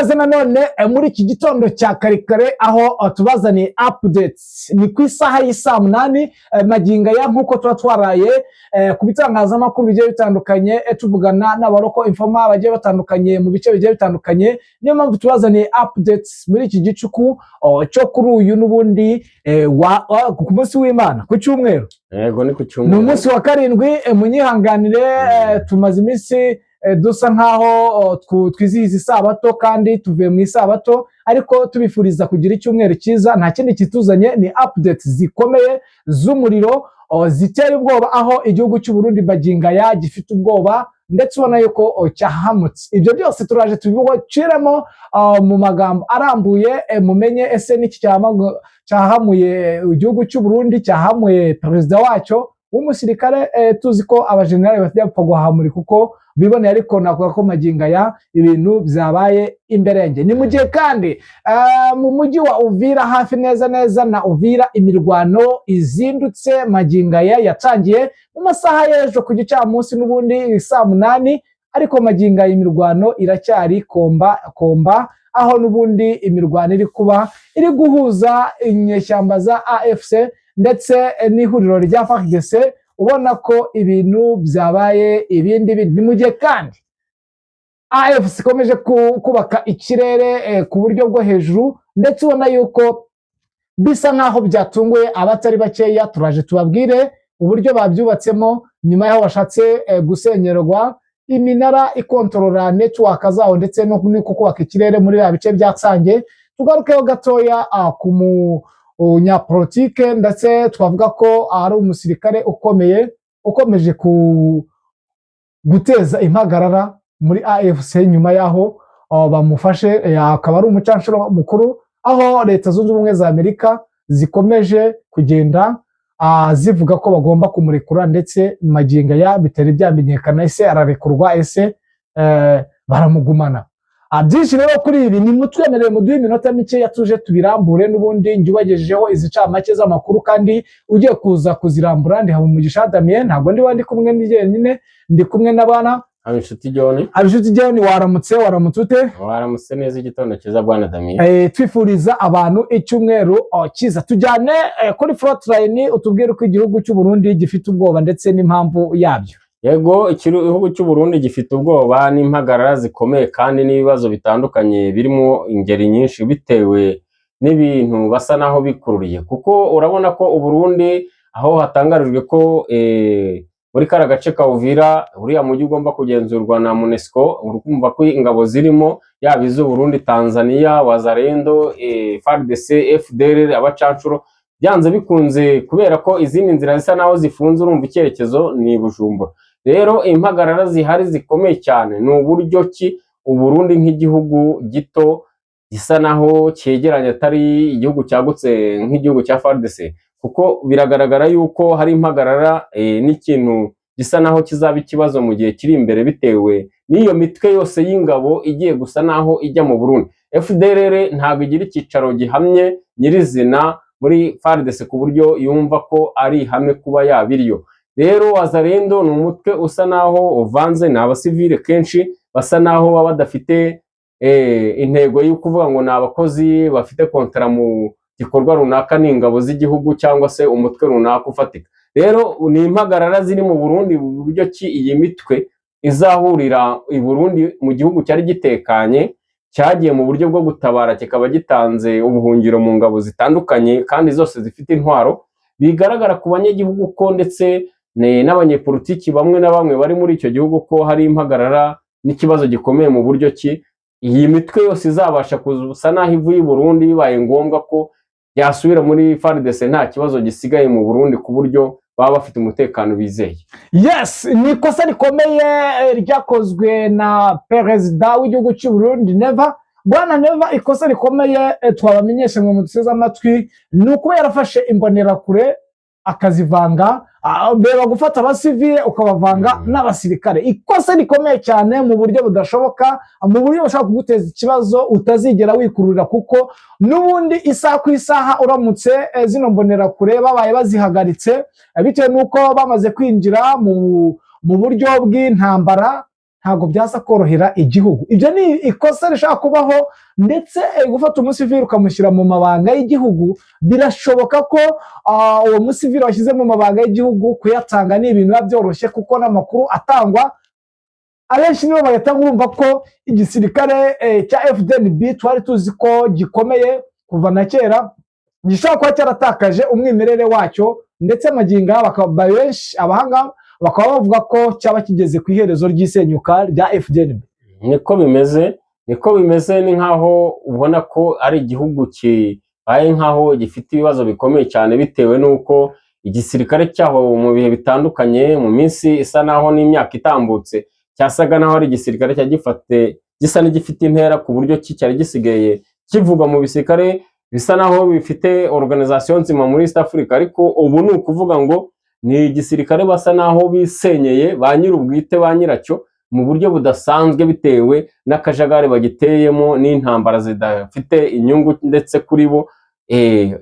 ikaze nanone muri iki gitondo cya karikare aho tubazaniye updates ni ku isaha y'isa 8 maginga ya nkuko tuba twaraye ku bitangazamakuru bigiye bitandukanye tuvugana n'abaroko informa bagiye batandukanye mu bice bigiye bitandukanye. Niyo mpamvu tubazaniye updates muri iki gicuku cyo kuri uyu n'ubundi ku munsi w'Imana ku cyumweru. Yego ni ku cyumweru, ni umunsi wa karindwi. Munyihanganire tumaze iminsi dusa nkaho twizihiza isabato kandi tuvuye mu isabato, ariko tubifuriza kugira icyumweru cyiza. Nta kindi kituzanye ni updates zikomeye z'umuriro ziteye ubwoba, aho igihugu cy'u Burundi maginga ya gifite ubwoba ndetse ubona yuko cyahamutse. Ibyo byose turaje tubibociremo mu magambo arambuye, mumenye ese niki cyahamuye igihugu cy'u Burundi, cyahamuye perezida wacyo w'umusirikare. Tuzi ko abajenerali batapfa guhamura kuko biboneye, ariko nakuvuga ko maginga ya ibintu byabaye imberenge. Ni mu gihe kandi mu mujyi wa Uvira, hafi neza na Uvira, imirwano izindutse maginga ya yatangiye mu masaha y'ejo ku gicamunsi n'ubundi saa 8, ariko maginga imirwano iracyari komba, aho n'ubundi imirwano iri kuba iri guhuza inyeshyamba za AFC ndetse n'ihuriro rya FARDC, ubona ko ibintu byabaye ibindi. Ni mu gihe kandi AFC ikomeje kubaka ikirere ku buryo bwo hejuru, ndetse ubona yuko bisa nkaho byatunguye abatari bakeya. Turaje tubabwire uburyo babyubatsemo nyuma y'aho bashatse gusenyerwa iminara ikontorora network zawo ndetse no kubaka ikirere muri ya bice bya Sange. Tugarukeho gatoya ku munyapolitike, ndetse twavuga ko ari umusirikare ukomeje guteza impagarara muri AFC nyuma y'aho bamufashe. Akaba ari umucanshuro mukuru, aho Leta Zunze Ubumwe za Amerika zikomeje kugenda zivuga ko bagomba kumurekura, ndetse maginga ya bitari byamenyekana ese ararekurwa ese baramugumana. Byinshi rero kuri ibi ni mutwemerere muduhe iminota mike tuje tubirambure, n'ubundi njubagejejeho izicamake z'amakuru kandi ugiye kuza kuzirambura ndi Habumugisha Damien. Ntabwo ndi kumwe n'ijyenyine, ndi kumwe n'abana Abishuti John. Waramutse ute? Waramutse neza, igitondo cyiza bwana Damien. Twifuriza abantu icyumweru cyiza. Tujyane kuri frontline, utubwire ko igihugu cy'u Burundi gifite ubwoba ndetse n'impamvu yabyo. Yego, igihugu cy'u Burundi gifite ubwoba n'impagarara zikomeye kandi n'ibibazo bitandukanye birimo ingeri nyinshi, bitewe n'ibintu basa naho bikururiye. Kuko urabona ko u Burundi aho hatangarijwe ko muri kara gace ka Uvira uriya mujyi ugomba kugenzurwa na UNESCO, urukumva ko ingabo zirimo yaba iz'u Burundi, Tanzania, Wazalendo, FARDC, FDLR, abacancuro, byanze bikunze kubera ko izindi nzira zisa naho zifunze, urumva icyerekezo ni Bujumbura. Rero impagarara zihari zikomeye cyane ni uburyo ki u Burundi nk'igihugu gito gisa naho cyegeranye, atari igihugu cyagutse nk'igihugu cya FARDC, kuko biragaragara yuko hari impagarara n'ikintu gisa naho kizaba ikibazo mu gihe kiri imbere, bitewe n'iyo mitwe yose y'ingabo igiye gusa naho ijya mu Burundi. FDLR ntabwo igira icyicaro gihamye nyirizina muri FARDC ku buryo yumva ko ari ihame kuba yabiriyo. Rero Wazalendo ni umutwe usa naho uvanze, ni abasivile kenshi basa naho baba badafite intego yo kuvuga ngo ni abakozi bafite kontara mu gikorwa runaka n'ingabo z'igihugu cyangwa se umutwe runaka ufatika. Rero ni impagarara ziri mu Burundi, buryo ki iyi mitwe izahurira i Burundi mu gihugu cyari gitekanye, cyagiye mu buryo bwo gutabara, kikaba gitanze ubuhungiro mu ngabo zitandukanye kandi zose zifite intwaro. Bigaragara ku banyagihugu ko ndetse n'abanyepolitiki bamwe na bamwe bari muri icyo gihugu ko hari impagarara n'ikibazo gikomeye mu buryo ki iyi mitwe yose izabasha kuza naho ivuye i Burundi, bibaye ngombwa ko yasubira muri FARDC nta kibazo gisigaye mu Burundi, ku buryo baba bafite umutekano bizeye. Yes, ni ikosa rikomeye ryakozwe na perezida w'igihugu cy'u Burundi Bwana Neva. Ikosa rikomeye twabamenyesha ngo muduseze amatwi, ni uko yarafashe imbonerakure akazivanga, beba gufata abasivile ukabavanga n'abasirikare. Ikosa rikomeye cyane mu buryo budashoboka, mu buryo bushaka kuguteza ikibazo utazigera wikururira, kuko n'ubundi isaha ku isaha uramutse zino mbonerakure babaye bazihagaritse, bitewe n'uko bamaze kwinjira mu buryo bw'intambara ntabwo byaza korohera igihugu. Ibyo ni ikosa rishaka kubaho, ndetse gufata umusivili ukamushyira mu mabanga y'igihugu, birashoboka ko uwo musivili washyize mu mabanga y'igihugu kuyatanga ni ibintu biba byoroshye, kuko n'amakuru atangwa abenshi nibo bayatanga. Urumva ko igisirikare cya FDNB twari tuzi ko gikomeye kuva na kera, gishobora kuba cyaratakaje umwimerere wacyo, ndetse amagingo bakaba benshi abahanga bakaba bavuga ko cyaba kigeze ku iherezo ry'isenyuka rya FDNB. Niko bimeze, ni nkaho ubona ko ari igihugu kibaye nkaho gifite ibibazo bikomeye cyane, bitewe n'uko igisirikare cyaho mu bihe bitandukanye mu minsi isa naho n'imyaka itambutse cyasaga naho ari igisirikare gisa n'igifite intera, ku buryo cyari gisigaye kivugwa mu bisirikare bisa naho bifite organisation nzima muri East Africa. Ariko ubu ni ukuvuga ngo ni igisirikare basa naho bisenyeye ba nyir'ubwite, ba nyiracyo, mu buryo budasanzwe, bitewe n'akajagari bagiteyemo n'intambara zidafite inyungu ndetse kuri bo,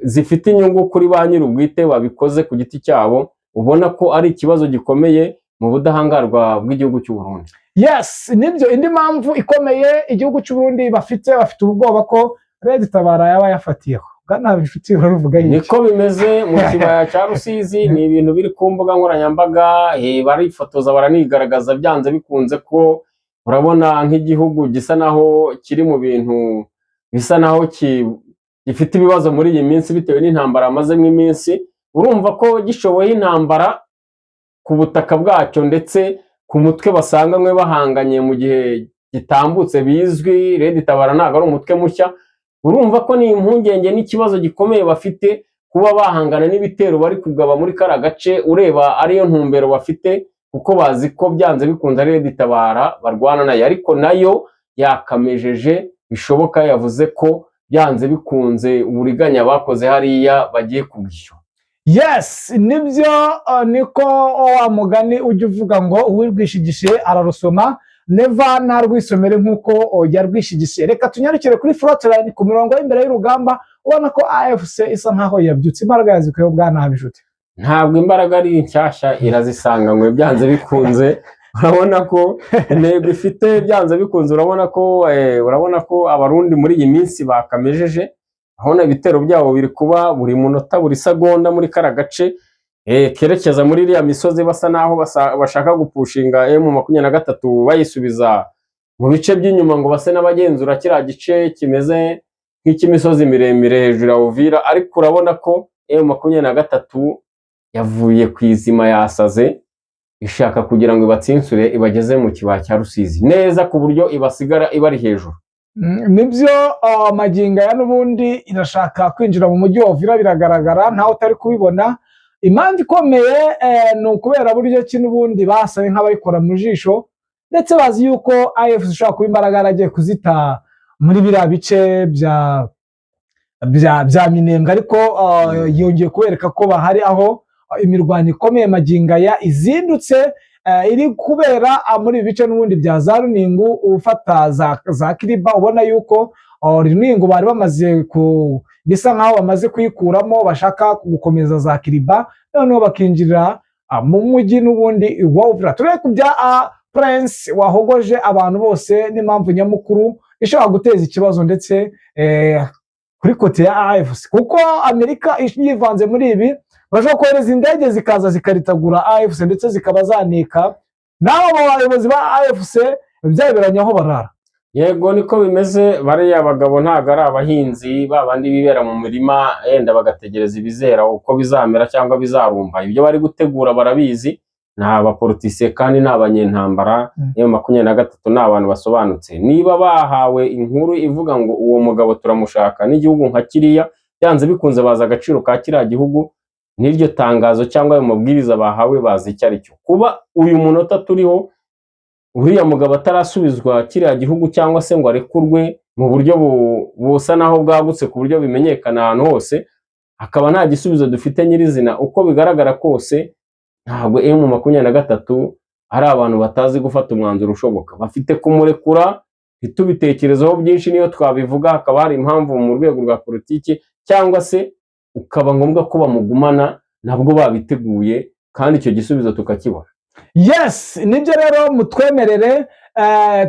zifite inyungu kuri ba nyir'ubwite babikoze ku giti cyabo. Ubona ko ari ikibazo gikomeye mu budahangarwa bw'igihugu cy'u Burundi. Yes, nibyo indi mpamvu ikomeye igihugu cy'u Burundi bafite ubwoba ko Red Tabara yaba yafatiyeho. Bwana Bishuti uravuga iki? Niko bimeze mu kibaya cya Rusizi, ni ibintu biri ku mbuga nkoranyambaga, barifotoza baranigaragaza byanze bikunze ko urabona nk'igihugu gisa naho kiri mu bintu bisa naho gifite ibibazo muri iyi minsi, bitewe n'intambara amazemo iminsi. Urumva ko gishoboye intambara ku butaka bwacyo, ndetse ku mutwe basanganywe bahanganye mu gihe gitambutse bizwi. Red Tabara ntabwo ari umutwe mushya. Urumva ko ni impungenge n'ikibazo gikomeye bafite, kuba bahangana n'ibitero bari kugaba muri kara gace. Ureba ariyo ntumbero bafite, kuko bazi ko byanze bikunze Red Tabara barwana nayo, ariko nayo yakamejeje bishoboka. Yavuze ko byanze bikunze uburiganya bakoze hariya bagiye kubwishyura. Yes, nibyo, niko wa mugani ujya uvuga ngo uwirwishigishe ararusoma, neva ntarwisomere nk'uko yarwishigishe. Reka tunyarukire kuri frontline ku mirongo y'imbere y'urugamba. Ubona ko AFC isa nkaho yabyutse, imbaraga yazikuyeho. Bwana Bishuti, ntabwo imbaraga ari nshyashya, irazisanganywe byanze bikunze. Urabona ko intego ifite byanze bikunze. Urabona ko abarundi muri iyi minsi bakamejeje, aho ibitero byabo biri kuba buri munota, buri segonda muri kara gace kerekeza muri iriya misozi, basa naho bashaka gupushinga M23 bayisubiza mu bice by'inyuma, ngo base n'abagenzura kiriya gice kimeze nk'ikimisozi miremire hejuru ya Uvira. Ariko urabona ko M23 yavuye ku izima, yasaze, ishaka kugira ngo ibatsinsure ibageze mu kibaya cya Rusizi neza, ku buryo ibasigara ibari hejuru. Nibyo, magingo ya n'ubundi irashaka kwinjira mu mujyi wa Uvira, biragaragara ntaho utari kubibona. Impamvu ikomeye ni ukubera buryo ki n'ubundi basaye nk'abayikora mu jisho, ndetse bazi yuko AFC ishobora kuba imbaraga yaragiye kuzita muri biriya bice bya Minembwe. Ariko yongeye kubereka ko bahari, aho imirwano ikomeye magingo ya izindutse iri kubera muri ibi bice n'ubundi bya za Runingu, ufata za Kiriba. Ubona yuko Runingu bari bamaze bisa nkaho bamaze kuyikuramo, bashaka gukomeza za Kiriba, noneho bakinjirira mu mujyi n'ubundi wa Uvira. Turebe ku bya Prince wahogoje abantu bose n'impamvu nyamukuru ishobora guteza ikibazo, ndetse kuri kote ya AFC, kuko Amerika yivanze muri ibi. Bashobora kohereza indege zikaza zikaritagura AFC, ndetse zikaba zanika n'abo bayobozi ba AFC byaberanye aho barara. Yego, niko bimeze. Bariya bagabo ntago ari abahinzi babandi bibera mu mirima yenda bagategereza ibizera uko bizamera cyangwa bizarumba. Ibyo bari gutegura barabizi. Nta bapolitisiye kandi nta banyentambara. M23 ni abantu basobanutse. Niba bahawe inkuru ivuga ngo uwo mugabo turamushaka n'igihugu nka kiriya, byanze bikunze baza agaciro ka kiriya gihugu, n'iryo tangazo cyangwa ayo mabwiriza bahawe bazi icyo ari cyo. Kuba uyu munota turiho uriya mugabo atarasubizwa kiriya gihugu, cyangwa se ngo arekurwe mu buryo busa naho bwagutse ku buryo bimenyekana ahantu hose, hakaba nta gisubizo dufite nyirizina. Uko bigaragara kose, ntabwo M23 ari abantu batazi gufata umwanzuro ushoboka. Bafite kumurekura, ntitubitekerezeho byinshi. Niyo twabivuga hakaba hari impamvu mu rwego rwa politiki, cyangwa se ukaba ngombwa ko bamugumana, nabwo babiteguye, kandi icyo gisubizo tukakibona. Yes, nibyo rero mutwemerere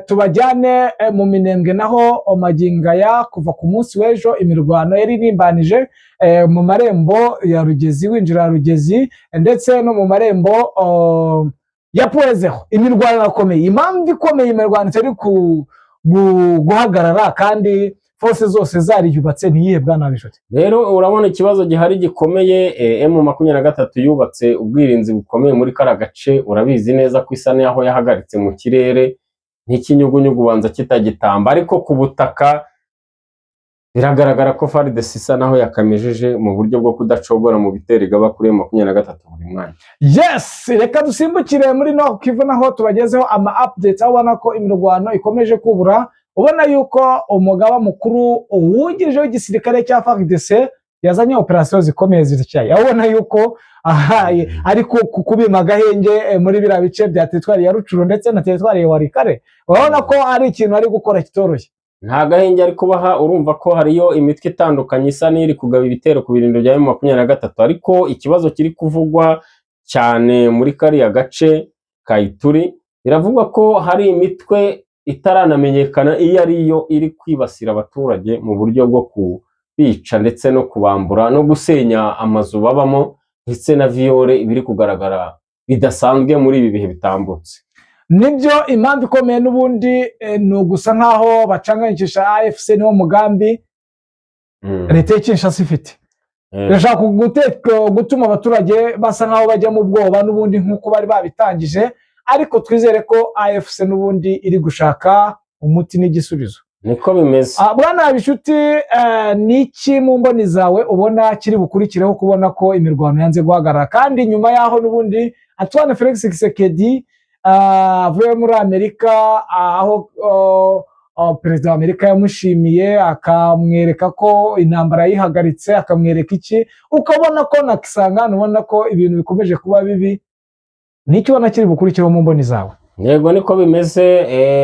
tubajyane mu Minembwe naho Magingaya kuva ku munsi w'ejo imirwano yari irimbanije mu marembo ya Rugezi, winjira Rugezi ndetse no mu marembo ya Pwezeho. Imirwano irakomeye. Impamvu ikomeye imirwano itari guhagarara kandi force zose zariyubatse niyihe bwana Bishote? Rero urabona ikibazo gihari gikomeye, M23 yubatse ubwirinzi bukomeye muri kara gace, urabizi neza ko isa naho yahagaritse mu kirere nk'ikinyugunyugu banza kitagitamba, ariko ku butaka biragaragara ko FARDC isa naho yakamejeje mu buryo bwo kudacogora mu bitero igaba kuri M23 buri mwanya. Yes, reka dusimbukire muri Nord Kivu naho tubagezeho ama updates, aho ubona ko imirwano ikomeje kubura. Ubona yuko umugaba mukuru wungirije w'igisirikare cya FARDC yazanye operasiyo zikomeye zityaye. Abona yuko ari kubima gahenge muri bira bice bya teritwari ya Rucuru ndetse na teritwari ya Warikare. Urabona ko ari ikintu ari gukora kitoroshye. Nta gahenge ari kubaha, urumva ko hariyo imitwe itandukanye isa n'iri kugaba ibitero ku birindiro bya M23, ariko ikibazo kiri kuvugwa cyane muri kariya gace ka Ituri, biravugwa ko hari imitwe itaranamenyekana iyo ariyo iri kwibasira abaturage mu buryo bwo kubica ndetse no kubambura no gusenya amazu babamo, ndetse na viole biri kugaragara bidasanzwe muri ibi bihe bitambutse. Nibyo impamvu ikomeye n'ubundi ni ugusa nkaho bacanganyikisha AFC niwo mugambi leta y'Kinshasa ifite. Irashaka gutuma abaturage basa nkaho bajya mu bwoba n'ubundi nk'uko bari babitangije, ariko twizere ko AFC n'ubundi iri gushaka umuti n'igisubizo. Niko bimeze. Bwana Bishuti, niki mu mboni zawe ubona kiri bukurikireho kubona ko imirwano yanze guhagarara, kandi nyuma yaho n'ubundi Antoine Felix Tshisekedi avuye muri Amerika, aho perezida wa Amerika yamushimiye akamwereka ko intambara yihagaritse, akamwereka iki, ukabona ko nakisanga ubona ko ibintu bikomeje kuba bibi. Niki ubona kiri bukurikireho mu mboni zawe? Yego niko bimeze,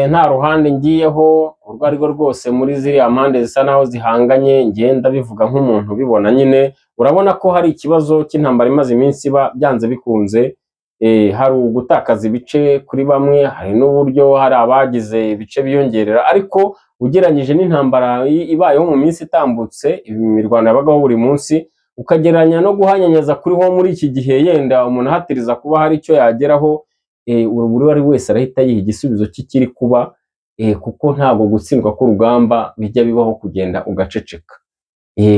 nta ruhande ngiyeho urwo ari rwo rwose muri ziriya mpande zisa naho zihanganye, ngenda bivuga nk'umuntu ubibona nyine. Urabona ko hari ikibazo cy'intambara imaze iminsi byanze bikunze, hari ugutakaza ibice kuri bamwe, hari n'uburyo hari abagize ibice biyongerera, ariko ugereranyije n'intambara ibayeho mu minsi itambutse, imirwano yabagaho buri munsi, ukagereranya no guhanyanyaza kuriho muri iki gihe, yenda umuntu ahatiriza kuba hari icyo yageraho, buri wari wese arahita yiha igisubizo cy'ikiri kuba, kuko ntabwo gutsindwa k'urugamba bijya bibaho kugenda ugaceceka.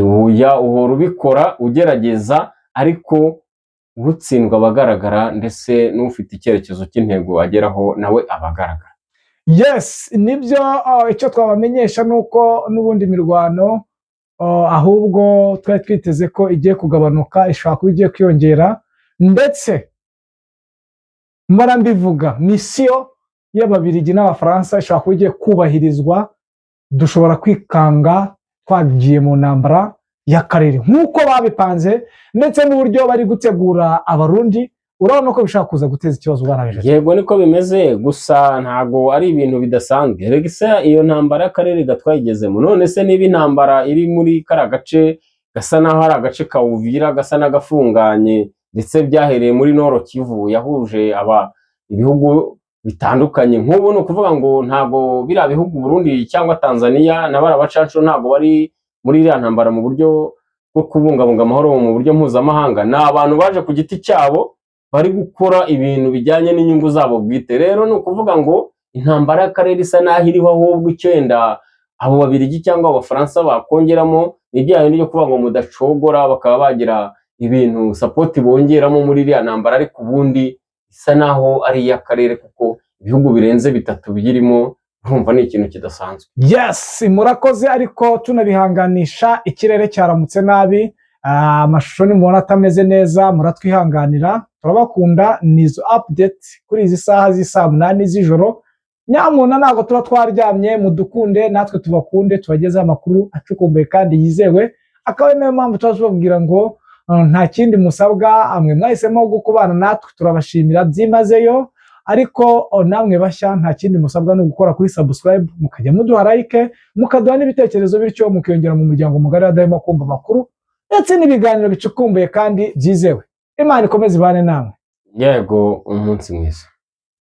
Uhora ubikora ugerageza, ariko gutsindwa abagaragara ndetse n'ufite icyerekezo cy'intego ageraho nawe abagaragara. Yes, nibyo. Icyo twabamenyesha nuko n'ubundi mirwano ahubwo twari twiteze ko igiye kugabanuka, ishobora kuba igiye kwiyongera, ndetse mbara mbivuga misiyo y'Ababiligi n'Abafaransa ishobora kuba igiye kubahirizwa. Dushobora kwikanga twagiye mu ntambara y'akarere nk'uko babipanze, ndetse n'uburyo bari gutegura Abarundi. Urabona ko bishaka kuza guteza ikibazo barangije. Yego niko bimeze, gusa ntago ari ibintu bidasanzwe. Regisa iyo ntambara y'akarere gatwayigezemo, none se niba intambara iri muri kara gace gasa naho ari agace ka Uvira gasa n'agafunganye, ndetse byahereye muri Nord Kivu yahuje ibihugu bitandukanye, nk'ubu ni ukuvuga ngo ntago biriya bihugu Burundi cyangwa Tanzania na barabacacu ntago bari muri iriya ntambara mu buryo bwo kubungabunga amahoro mu buryo mpuzamahanga. Ni abantu baje ku giti cyabo bari gukora ibintu bijyanye n'inyungu zabo bwite. Rero ni ukuvuga ngo intambara y'akarere isa naho iriho, ahubwo icyenda abo Babirigi cyangwa Abafaransa bakongeramo ibyaha byo kuvuga ngo mudacogora, bakaba bagira ibintu support bongeramo muri iriya ntambara, ariko ubundi isa naho ari iy'akarere kuko ibihugu birenze bitatu biyirimo. Urumva ni ikintu kidasanzwe. Yes, murakoze, ariko tunabihanganisha ikirere cyaramutse nabi, amashusho nimubona atameze neza muratwihanganira, turabakunda. Nizo update kuri izi saha z'isa 8 z'ijoro. Nyamuna ntago tuba twaryamye, mudukunde natwe tubakunde, tubagezeho amakuru acukumbuye kandi yizewe. Akaba niyo mpamvu tubabwira ngo nta kindi musabwa, amwe mwahisemo gukubana natwe turabashimira byimazeyo, ariko namwe bashya nta kindi musabwa no gukora kuri subscribe, mukajya muduha like, mukaduha n'ibitekerezo, bityo mukiyongera mu muryango mugari wadahema kumva amakuru ndetse n'ibiganiro bicukumbuye kandi byizewe. Imana ikomeze ibane namwe. Yego, umunsi mwiza.